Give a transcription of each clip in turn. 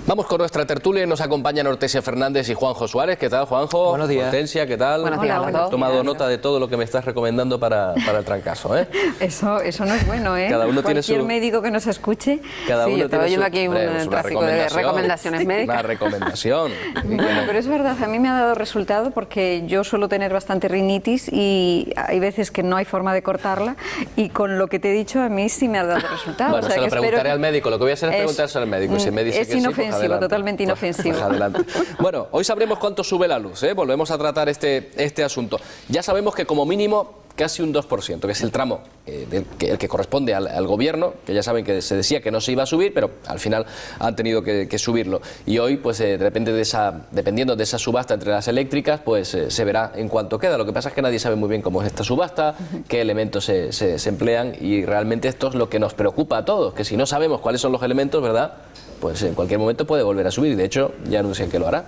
Vamos con nuestra tertulia y nos acompañan Hortensia Fernández y Juanjo Suárez. ¿Qué tal, Juanjo? Buenos días. Hortensia, ¿qué tal? Buenos días. He tomado nota de todo lo que me estás recomendando para el trancazo, ¿eh? Eso no es bueno, ¿eh? Cada uno tiene Cualquier médico que nos escuche. Cada uno yo estaba tiene yendo aquí un tráfico de recomendaciones médicas. Una recomendación. Bueno, pero es verdad, a mí me ha dado resultado porque yo suelo tener bastante rinitis y hay veces que no hay forma de cortarla y con lo que te he dicho a mí sí me ha dado resultado. Bueno, o sea, se lo preguntaré al médico. Lo que voy a hacer es preguntárselo al médico. Si me dice es que inofensivo, sí, pues adelante. totalmente inofensivo. Pues adelante. Bueno, hoy sabremos cuánto sube la luz, ¿eh? Volvemos a tratar este asunto. Ya sabemos que como mínimo casi un 2%, que es el tramo el que corresponde al gobierno, que ya saben que se decía que no se iba a subir, pero al final han tenido que subirlo. Y hoy, pues dependiendo de esa subasta entre las eléctricas, pues se verá en cuánto queda. Lo que pasa es que nadie sabe muy bien cómo es esta subasta, qué elementos se emplean, y realmente esto es lo que nos preocupa a todos, que si no sabemos cuáles son los elementos, ¿verdad?, pues en cualquier momento puede volver a subir, y de hecho ya anuncian que lo hará.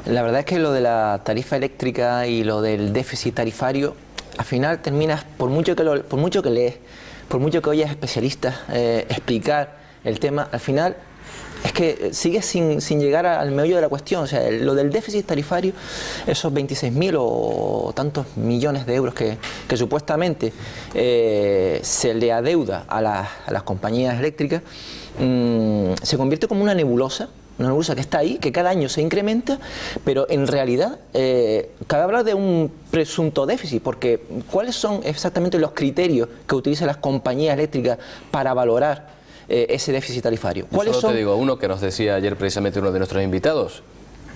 La verdad es que lo de la tarifa eléctrica y lo del déficit tarifario, al final terminas, por mucho que lees, por mucho que oyes especialistas explicar el tema, al final es que sigues sin llegar al meollo de la cuestión. O sea, lo del déficit tarifario, esos 26.000 o tantos millones de euros que supuestamente se le adeuda a las compañías eléctricas, se convierte como una nebulosa que está ahí, que cada año se incrementa, pero en realidad cabe hablar de un presunto déficit, porque ¿cuáles son exactamente los criterios que utilizan las compañías eléctricas para valorar ese déficit tarifario? ¿Cuáles son? Te digo uno que nos decía ayer precisamente uno de nuestros invitados.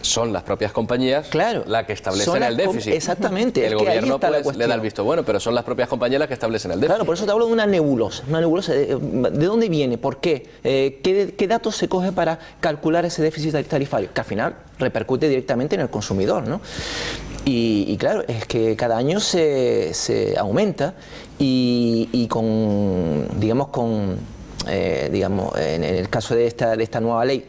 Son las propias compañías, claro, las que establecen el déficit. Exactamente. El gobierno pues, le da el visto bueno, pero son las propias compañías las que establecen el déficit. Claro, por eso te hablo de una nebulosa. ¿De dónde viene? ¿Por qué? ¿Qué datos se coge para calcular ese déficit tarifario? Que al final repercute directamente en el consumidor, ¿no? Y claro, es que cada año se aumenta y en el caso de esta nueva ley,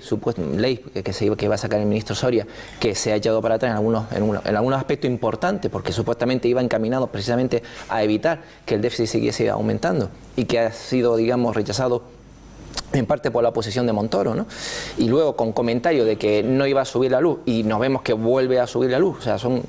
que va a sacar el ministro Soria, que se ha echado para atrás en algunos aspectos importantes, porque supuestamente iba encaminado precisamente a evitar que el déficit siguiese aumentando, y que ha sido, rechazado en parte por la oposición de Montoro, ¿no? Y luego con comentario de que no iba a subir la luz, y nos vemos que vuelve a subir la luz. O sea, son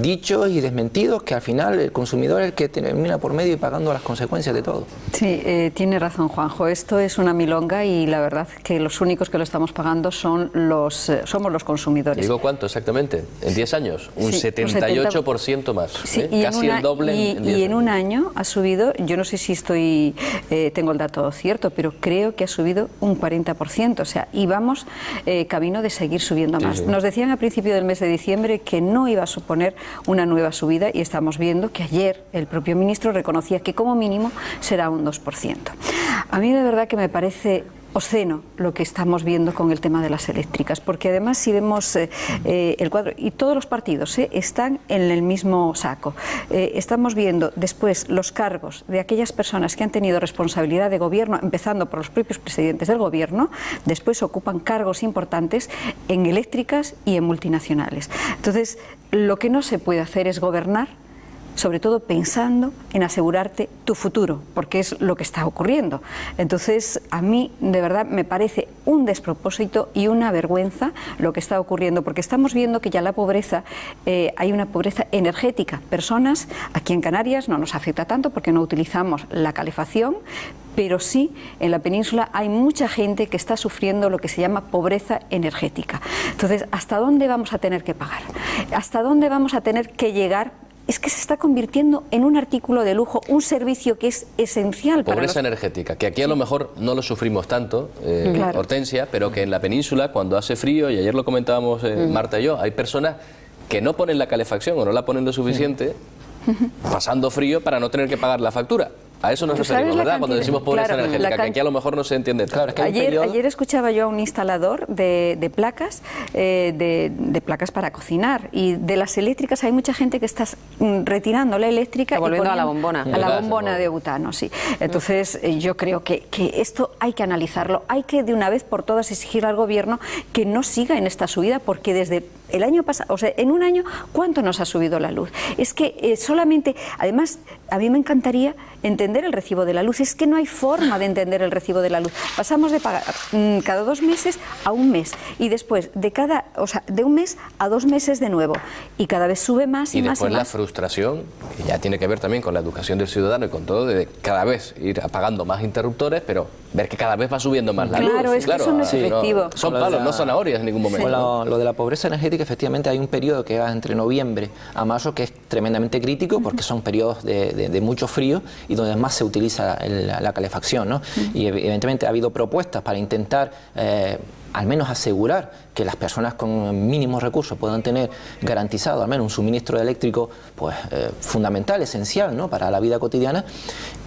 dichos y desmentidos que al final el consumidor es el que termina por medio y pagando las consecuencias de todo. Sí, tiene razón Juanjo, esto es una milonga y la verdad que los únicos que lo estamos pagando somos los consumidores. ¿Digo cuánto exactamente? ¿En 10 años? Un 78% más, sí, casi el doble en 10 años. Y en un año ha subido, yo no sé si tengo el dato cierto, pero creo que ha subido un 40%, o sea, y vamos camino de seguir subiendo más. Sí. Nos decían a principio del mes de diciembre que no iba a suponer una nueva subida y estamos viendo que ayer el propio ministro reconocía que como mínimo será un 2%. A mí de verdad que me parece obsceno lo que estamos viendo con el tema de las eléctricas, porque además si vemos el cuadro, y todos los partidos están en el mismo saco, estamos viendo después los cargos de aquellas personas que han tenido responsabilidad de gobierno, empezando por los propios presidentes del gobierno, después ocupan cargos importantes en eléctricas y en multinacionales. Entonces, lo que no se puede hacer es gobernar sobre todo pensando en asegurarte tu futuro, porque es lo que está ocurriendo. Entonces, a mí, de verdad, me parece un despropósito y una vergüenza lo que está ocurriendo, porque estamos viendo que ya la pobreza, hay una pobreza energética. Personas, aquí en Canarias no nos afecta tanto porque no utilizamos la calefacción, pero sí en la península hay mucha gente que está sufriendo lo que se llama pobreza energética. Entonces, ¿hasta dónde vamos a tener que pagar? ¿Hasta dónde vamos a tener que llegar? Es que se está convirtiendo en un artículo de lujo, un servicio que es esencial para pobreza energética, que aquí a lo mejor no lo sufrimos tanto, claro, Hortensia, pero que en la península, cuando hace frío, y ayer lo comentábamos Marta y yo, hay personas que no ponen la calefacción o no la ponen lo suficiente, pasando frío para no tener que pagar la factura. A eso nos referimos, ¿verdad? Cuando decimos pobreza energética, que aquí a lo mejor no se entiende tanto. Claro, ayer escuchaba yo a un instalador de placas, de placas para cocinar, y de las eléctricas hay mucha gente que está retirando la eléctrica y volviendo a la bombona. A la bombona de butano, sí. Entonces yo creo que esto hay que analizarlo, hay que de una vez por todas exigir al gobierno que no siga en esta subida, porque desde el año pasado, o sea, en un año, ¿cuánto nos ha subido la luz? Es que solamente, además, a mí me encantaría entender el recibo de la luz. Es que no hay forma de entender el recibo de la luz. Pasamos de pagar cada 2 meses a un mes y después de un mes a 2 meses de nuevo y cada vez sube más y más. Y después la frustración, que ya tiene que ver también con la educación del ciudadano y con todo, de cada vez ir apagando más interruptores, pero ver que cada vez va subiendo más la luz. Claro, es que eso no es efectivo. No, son palos, no zanahorias en ningún momento. Lo de la pobreza energética, efectivamente hay un periodo que va entre noviembre a marzo que es tremendamente crítico porque son periodos de mucho frío y donde más se utiliza la calefacción, ¿no? Y evidentemente ha habido propuestas para intentar al menos asegurar que las personas con mínimos recursos puedan tener garantizado al menos un suministro eléctrico pues fundamental, esencial, ¿no? Para la vida cotidiana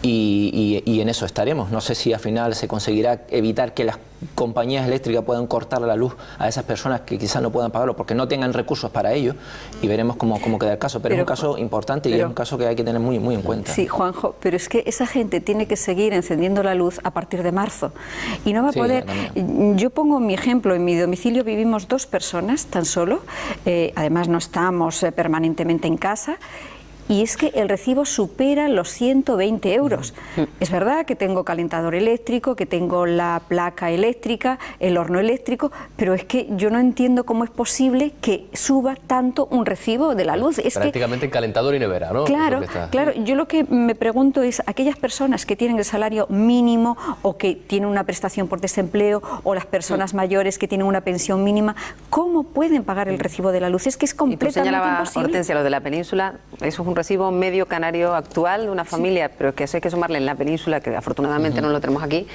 y en eso estaremos. No sé si al final se conseguirá evitar que las compañías eléctricas puedan cortar la luz a esas personas que quizás no puedan pagarlo porque no tengan recursos para ello y veremos cómo queda el caso, pero es un caso importante y es un caso que hay que tener muy en cuenta. Sí, Juanjo, pero es que esa gente tiene que seguir encendiendo la luz a partir de marzo y no va a poder. Yo pongo mi ejemplo, en mi domicilio vivimos 2 personas tan solo, además no estamos permanentemente en casa. Y es que el recibo supera los 120 euros. Es verdad que tengo calentador eléctrico, que tengo la placa eléctrica, el horno eléctrico, pero es que yo no entiendo cómo es posible que suba tanto un recibo de la luz. Es prácticamente en calentador y nevera, ¿no? Claro, claro. Yo lo que me pregunto es, aquellas personas que tienen el salario mínimo o que tienen una prestación por desempleo o las personas mayores que tienen una pensión mínima, ¿cómo pueden pagar el recibo de la luz? Es que es completamente imposible. Y tú señalabas, Hortensia, lo de la península, eso es un recibo medio canario actual de una familia, pero que eso hay que sumarle en la península, que afortunadamente no lo tenemos aquí,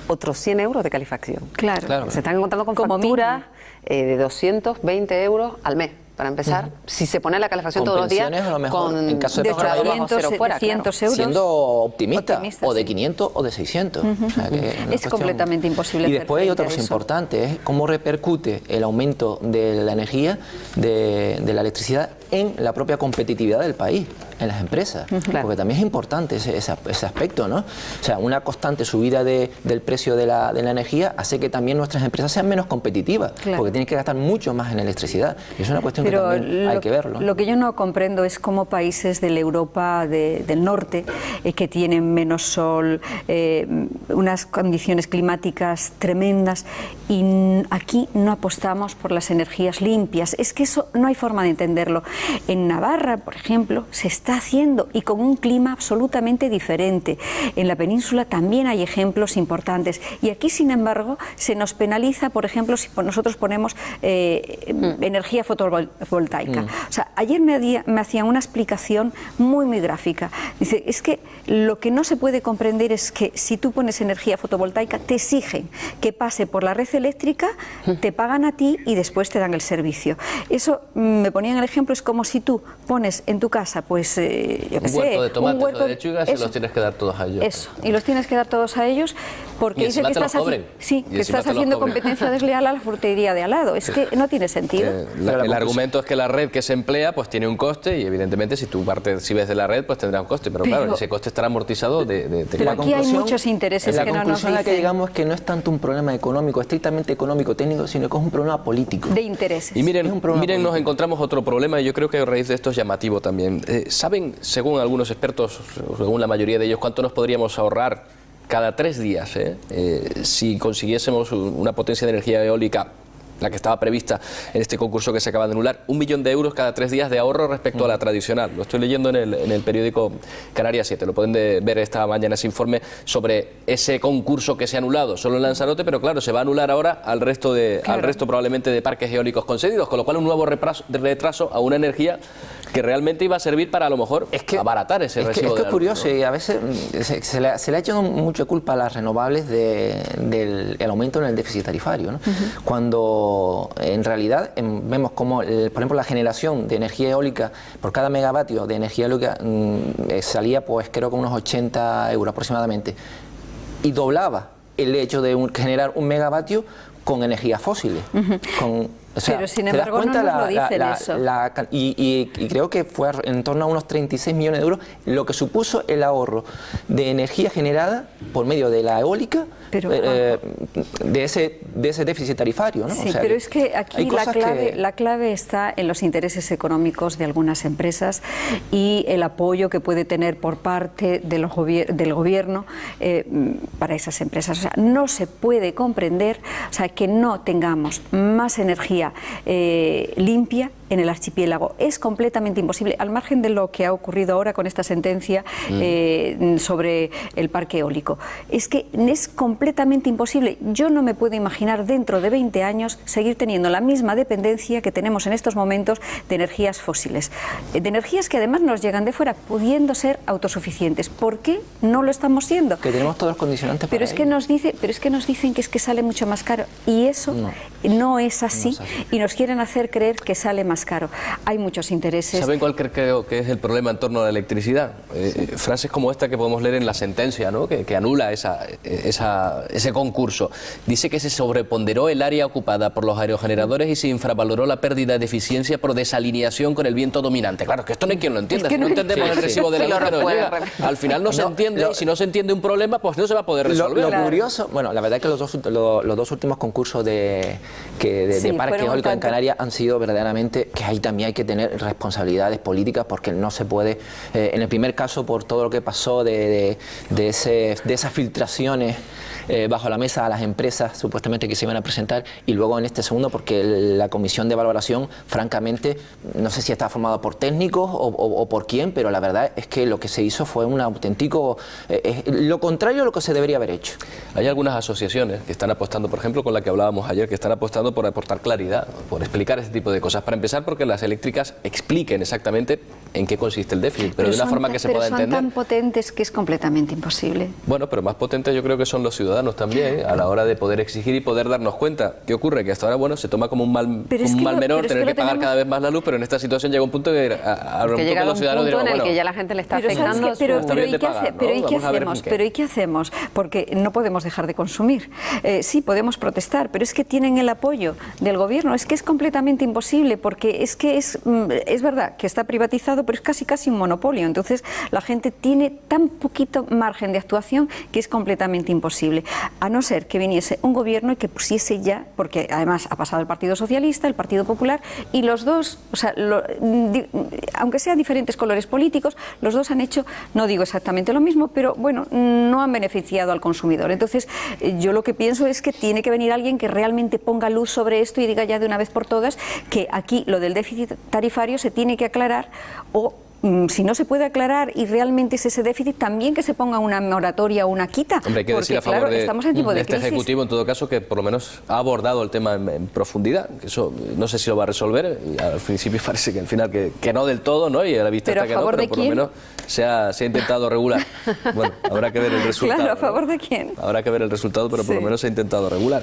otros 100 euros de calefacción. Claro. Se están encontrando con facturas de 220 euros al mes. Para empezar, si se pone la calefacción todos los días, a lo mejor, en caso de 800 euros, siendo optimista, o de 500 o de 600. O sea que es completamente imposible. Y después hay otra cosa importante, es cómo repercute el aumento de la energía, de la electricidad, en la propia competitividad del país, en las empresas. Porque también es importante ese aspecto, ¿no? O sea, una constante subida del precio de la energía hace que también nuestras empresas sean menos competitivas, porque tienen que gastar mucho más en electricidad. Y es una cuestión que también hay que verlo. Lo que yo no comprendo es cómo países de la Europa del norte, que tienen menos sol, unas condiciones climáticas tremendas, y aquí no apostamos por las energías limpias. Es que eso no hay forma de entenderlo. En Navarra, por ejemplo, se está haciendo y con un clima absolutamente diferente. En la península también hay ejemplos importantes y aquí, sin embargo, se nos penaliza, por ejemplo, si nosotros ponemos energía fotovoltaica. O sea, ayer me hacían una explicación muy gráfica. Dice, es que lo que no se puede comprender es que si tú pones energía fotovoltaica, te exigen que pase por la red eléctrica, te pagan a ti y después te dan el servicio. Eso, me ponían el ejemplo, es como si tú pones en tu casa, pues, yo qué sé, huerto de tomates o de lechugas y los tienes que dar todos a ellos. Eso, y los tienes que dar todos a ellos porque dice que estás haciendo competencia desleal a la frutería de al lado. Es que no tiene sentido. El argumento es que la red que se emplea pues tiene un coste y evidentemente si tú participes de la red pues tendrá un coste, pero claro, ese coste estará amortizado pero aquí hay muchos intereses que no nos dicen. La conclusión a la que llegamos es que no es tanto un problema económico, estrictamente económico, técnico, sino que es un problema político. De intereses. Y miren, nos encontramos otro problema y yo creo que a raíz de esto es llamativo también. ¿Saben, según algunos expertos, según la mayoría de ellos, cuánto nos podríamos ahorrar cada 3 días si consiguiésemos una potencia de energía eólica, la que estaba prevista en este concurso que se acaba de anular, 1 millón de euros cada 3 días de ahorro respecto a la tradicional? Lo estoy leyendo en el periódico Canarias 7, lo pueden ver esta mañana, ese informe sobre ese concurso que se ha anulado solo en Lanzarote, pero claro, se va a anular ahora al resto probablemente de parques eólicos concedidos, con lo cual un nuevo retraso a una energía que realmente iba a servir para a lo mejor abaratar ese recibo. Es que es curioso, ¿no? Y a veces se le ha hecho mucha culpa a las renovables del aumento en el déficit tarifario, ¿no? Cuando en realidad vemos como, por ejemplo, la generación de energía eólica por cada megavatio de energía eólica salía, pues creo que unos 80 euros aproximadamente, y doblaba el hecho de generar un megavatio con energías fósiles, O sea, pero sin embargo no nos lo dicen eso. Y creo que fue en torno a unos 36 millones de euros lo que supuso el ahorro de energía generada por medio de la eólica, pero, de ese déficit tarifario, ¿no? Sí, o sea, pero es que aquí la clave está en los intereses económicos de algunas empresas y el apoyo que puede tener por parte del gobierno para esas empresas. O sea, no se puede comprender, o sea, que no tengamos más energía limpia en el archipiélago. Es completamente imposible, al margen de lo que ha ocurrido ahora con esta sentencia sobre el parque eólico. Es que es completamente imposible. Yo no me puedo imaginar dentro de 20 años seguir teniendo la misma dependencia que tenemos en estos momentos de energías fósiles. De energías que además nos llegan de fuera, pudiendo ser autosuficientes. ¿Por qué no lo estamos siendo? Que tenemos todos los condicionantes pero para es que nos dicen que es que sale mucho más caro. Y eso no es así. Y nos quieren hacer creer que sale más caro. Hay muchos intereses. ¿Saben cuál creo que es el problema en torno a la electricidad? Frases como esta que podemos leer en la sentencia, ¿no? que anula ese concurso. Dice que se sobreponderó el área ocupada por los aerogeneradores y se infravaloró la pérdida de eficiencia por desalineación con el viento dominante. Claro, que esto no hay quien lo entienda. Si no entendemos el recibo de la luz que nos llega, al final no se entiende, y si no se entiende un problema, pues no se va a poder resolver. Lo curioso, bueno, la verdad es que los dos últimos concursos de parque eólico en Canarias han sido verdaderamente, que ahí también hay que tener responsabilidades políticas, porque no se puede, en el primer caso por todo lo que pasó de esas filtraciones bajo la mesa a las empresas supuestamente que se iban a presentar, y luego en este segundo porque la comisión de valoración, francamente, no sé si está formada por técnicos o por quién, pero la verdad es que lo que se hizo fue un auténtico, lo contrario a lo que se debería haber hecho. Hay algunas asociaciones que están apostando, por ejemplo, con la que hablábamos ayer, que están apostando por aportar claridad, por explicar este tipo de cosas. Para empezar, porque las eléctricas expliquen exactamente en qué consiste el déficit, pero de una forma que se pueda entender. Pero son tan potentes que es completamente imposible. Bueno, pero más potentes yo creo que son los ciudadanos también, a la hora de poder exigir y poder darnos cuenta. ¿Qué ocurre? Que hasta ahora, bueno, se toma como un mal menor tener que pagar cada vez más la luz, pero en esta situación llega un punto que los ciudadanos dirán, en el que ya la gente le está afectando. ¿Y qué hacemos? Porque no podemos dejar de consumir. Sí, podemos protestar, pero es que tienen el apoyo del gobierno. Es que es completamente imposible, porque es que es verdad que está privatizado, pero es casi un monopolio. Entonces, la gente tiene tan poquito margen de actuación que es completamente imposible. A no ser que viniese un gobierno y que pusiese ya, porque además ha pasado el Partido Socialista, el Partido Popular, y los dos, o sea, aunque sean diferentes colores políticos, los dos han hecho, no digo exactamente lo mismo, pero bueno, no han beneficiado al consumidor. Entonces, yo lo que pienso es que tiene que venir alguien que realmente ponga luz sobre esto y diga ya de una vez por todas que aquí lo del déficit tarifario se tiene que aclarar, o si no se puede aclarar y realmente es ese déficit, también que se ponga una moratoria o una quita. Hombre, hay que decir a favor de este Ejecutivo, en todo caso, que por lo menos ha abordado el tema en profundidad. Eso no sé si lo va a resolver. Al principio parece que al final que no del todo, ¿no? Y a la vista está que no, pero por lo menos se ha intentado regular. Bueno, habrá que ver el resultado. Claro, ¿a favor de quién? Habrá que ver el resultado, pero por lo menos se ha intentado regular.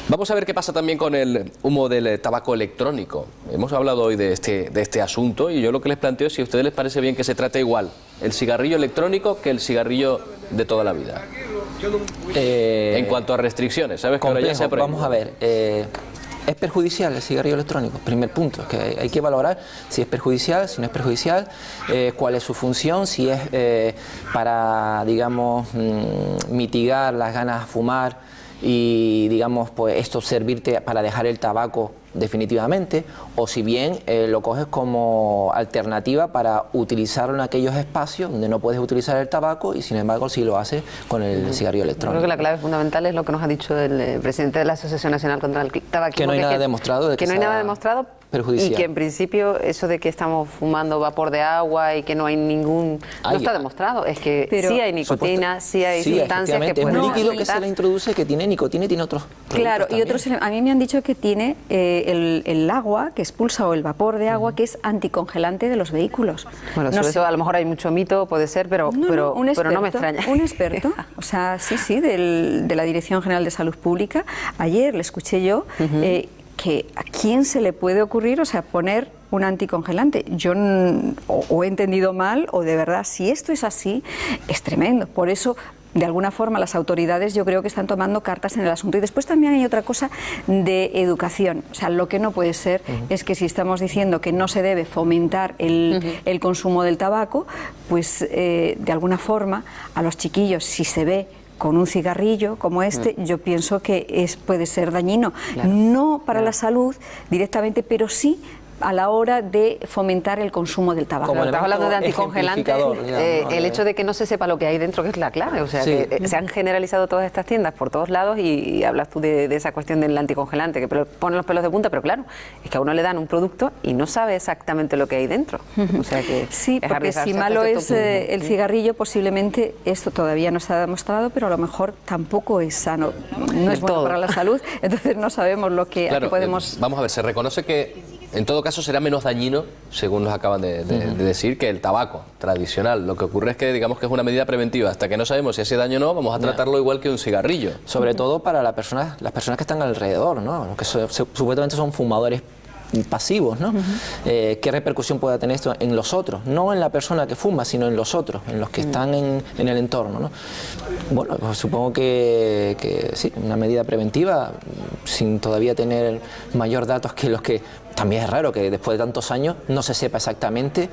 Vamos a ver qué pasa también con el humo del tabaco electrónico. Hemos hablado hoy de este asunto, y yo lo que les planteo es si a ustedes les parece bien que se trate igual el cigarrillo electrónico que el cigarrillo de toda la vida. En cuanto a restricciones, ¿sabes? Que ahora ya se vamos a ver. ¿Es perjudicial el cigarrillo electrónico? Primer punto, es que hay que valorar si es perjudicial, si no es perjudicial, cuál es su función, si es para, digamos, mitigar las ganas de fumar y, digamos, pues esto servirte para dejar el tabaco definitivamente, o si bien lo coges como alternativa para utilizarlo en aquellos espacios donde no puedes utilizar el tabaco y sin embargo sí lo haces con el cigarrillo electrónico. Creo que la clave fundamental es lo que nos ha dicho el presidente de la Asociación Nacional contra el Tabaquismo. Que no hay nada demostrado de que no hay nada demostrado perjudicial. Y que en principio eso de que estamos fumando vapor de agua y que no hay ningún... no está demostrado, es que sí hay nicotina, sí hay sustancias que pueden... Es un líquido que se le introduce que tiene nicotina y tiene otros... Claro, y otros... A mí me han dicho que tiene el agua que expulsa, o el vapor de agua, que es anticongelante de los vehículos. Bueno, sobre eso a lo mejor hay mucho mito, puede ser, pero no me extraña. Un experto, o sea, sí, de la Dirección General de Salud Pública, ayer le escuché yo, que a quién se le puede ocurrir, o sea, poner un anticongelante. Yo o he entendido mal, o de verdad, si esto es así, es tremendo. Por eso de alguna forma las autoridades yo creo que están tomando cartas en el asunto. Y después también hay otra cosa de educación. O sea, lo que no puede ser es que si estamos diciendo que no se debe fomentar el consumo del tabaco, pues de alguna forma a los chiquillos, si se ve con un cigarrillo como este, yo pienso que puede ser dañino, no para la salud directamente, pero sí a la hora de fomentar el consumo del tabaco. Como estás hablando de anticongelante, el hecho de que no se sepa lo que hay dentro, que es la clave. O sea, que se han generalizado todas estas tiendas por todos lados y hablas tú de esa cuestión del anticongelante, que pone los pelos de punta, pero claro, es que a uno le dan un producto y no sabe exactamente lo que hay dentro. O sea que sí, porque si malo es el cigarrillo, posiblemente esto todavía no está demostrado, pero a lo mejor tampoco es sano, no es bueno para la salud, entonces no sabemos lo que, claro, a qué podemos... Vamos a ver, se reconoce que en todo caso será menos dañino, según nos acaban de decir, que el tabaco tradicional. Lo que ocurre es que digamos que es una medida preventiva. Hasta que no sabemos si hace daño o no, vamos a tratarlo igual que un cigarrillo. Sobre todo para las personas que están alrededor, ¿no? Que supuestamente son fumadores pasivos, ¿no? ¿Qué repercusión puede tener esto en los otros? No en la persona que fuma, sino en los otros, en los que están en el entorno, ¿no? Bueno, pues supongo que sí, una medida preventiva, sin todavía tener mayor datos que los que... También es raro que después de tantos años no se sepa exactamente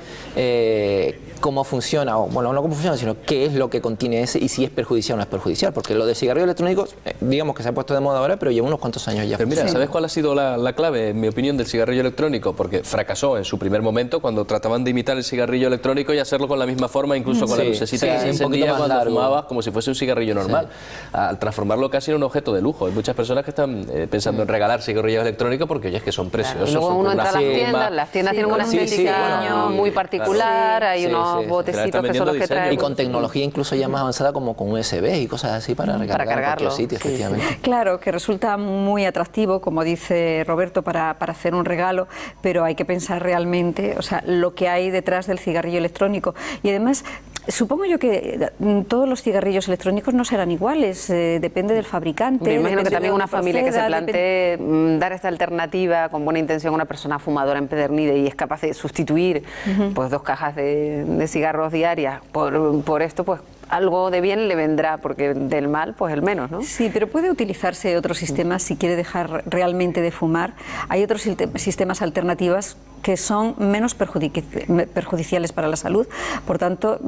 cómo funciona, o bueno, no cómo funciona, sino qué es lo que contiene ese y si es perjudicial o no es perjudicial, porque lo de cigarrillos electrónicos, digamos que se ha puesto de moda ahora, pero lleva unos cuantos años ya. Pero mira, ¿sabes cuál ha sido la clave, en mi opinión, del cigarrillo electrónico? Porque fracasó en su primer momento cuando trataban de imitar el cigarrillo electrónico y hacerlo con la misma forma, incluso con la lucecita que se encendía cuando fumabas, como si fuese un cigarrillo normal, al transformarlo casi en un objeto de lujo. Hay muchas personas que están pensando en regalar cigarrillos electrónicos porque oye, es que son preciosos. Luego uno entra a las tiendas tienen una estética muy particular, hay unos botecitos que son los que traen. Y con tecnología incluso ya más avanzada como con USB y cosas así para recargar en cualquier sitio, efectivamente. Claro, que resulta muy atractivo, como dice Roberto, para hacer un regalo, pero hay que pensar realmente, o sea, lo que hay detrás del cigarrillo electrónico. Y además, supongo yo que todos los cigarrillos electrónicos no serán iguales, depende del fabricante. Me imagino que también una familia que se plantee dar esta alternativa con buena intención a una persona fumadora empedernida y es capaz de sustituir pues 2 cajas de cigarros diarias por esto, pues algo de bien le vendrá, porque del mal, pues el menos, ¿no? Sí, pero puede utilizarse otros sistemas si quiere dejar realmente de fumar. Hay otros sistemas alternativos que son menos perjudiciales para la salud. Por tanto,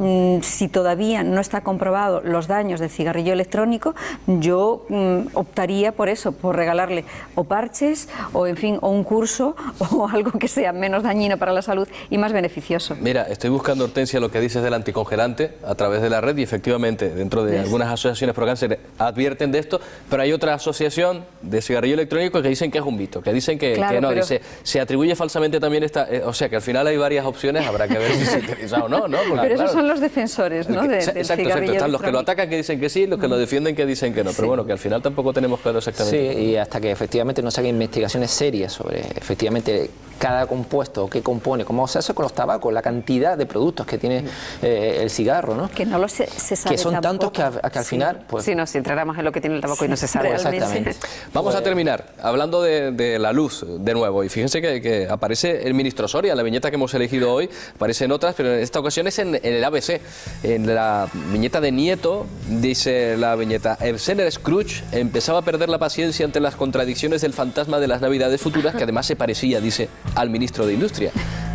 si todavía no está comprobado los daños del cigarrillo electrónico, yo optaría por eso, por regalarle o parches o, en fin, o un curso o algo que sea menos dañino para la salud y más beneficioso. Mira, estoy buscando, Hortensia, lo que dices del anticongelante a través de la red y efectivamente dentro de algunas asociaciones pro cáncer advierten de esto, pero hay otra asociación de cigarrillo electrónico que dicen que es un mito, que dicen que no, pero... dice, se atribuye falsamente también esta, o sea que al final hay varias opciones, habrá que ver si se utiliza o no, ¿no? Porque, pero esos son los defensores, ¿no? Del cigarrillo están los que lo atacan que dicen que sí, los que lo defienden que dicen que no, pero bueno, que al final tampoco tenemos claro exactamente. Sí, y hasta que efectivamente no se hagan investigaciones serias sobre efectivamente cada compuesto, qué compone, como se hace con los tabacos, la cantidad de productos que tiene el cigarro, ¿no? Que no lo se sabe. Que son tantos que al final... Pues... Sí, no, si entráramos en lo que tiene el tabaco y no se sabe. Exactamente. Vamos a terminar hablando de la luz de nuevo, y fíjense que aparece el ministro Soria, en la viñeta que hemos elegido hoy, aparecen otras, pero en esta ocasión es en el ABC, en la viñeta de Nieto, dice la viñeta, el señor Scrooge empezaba a perder la paciencia ante las contradicciones del fantasma de las Navidades futuras, que además se parecía, dice, al ministro de Industria.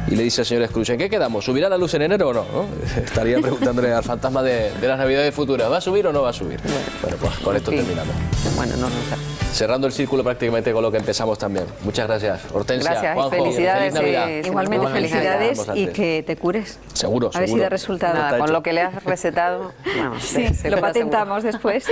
Y le dice al señor Scrooge, ¿en qué quedamos? ¿Subirá la luz en enero o no? Estaría preguntándole al fantasma de las Navidades futuras, ¿va a subir o no va a subir? Bueno, pues con esto terminamos. Bueno, no sé. Cerrando el círculo prácticamente con lo que empezamos también. Muchas gracias, Hortensia, gracias, Juanjo, felicidades, feliz Navidad. Igualmente felicidades y que te cures. Seguro, a ver si da resultado. Nada, con lo que le has recetado, sí, lo patentamos después.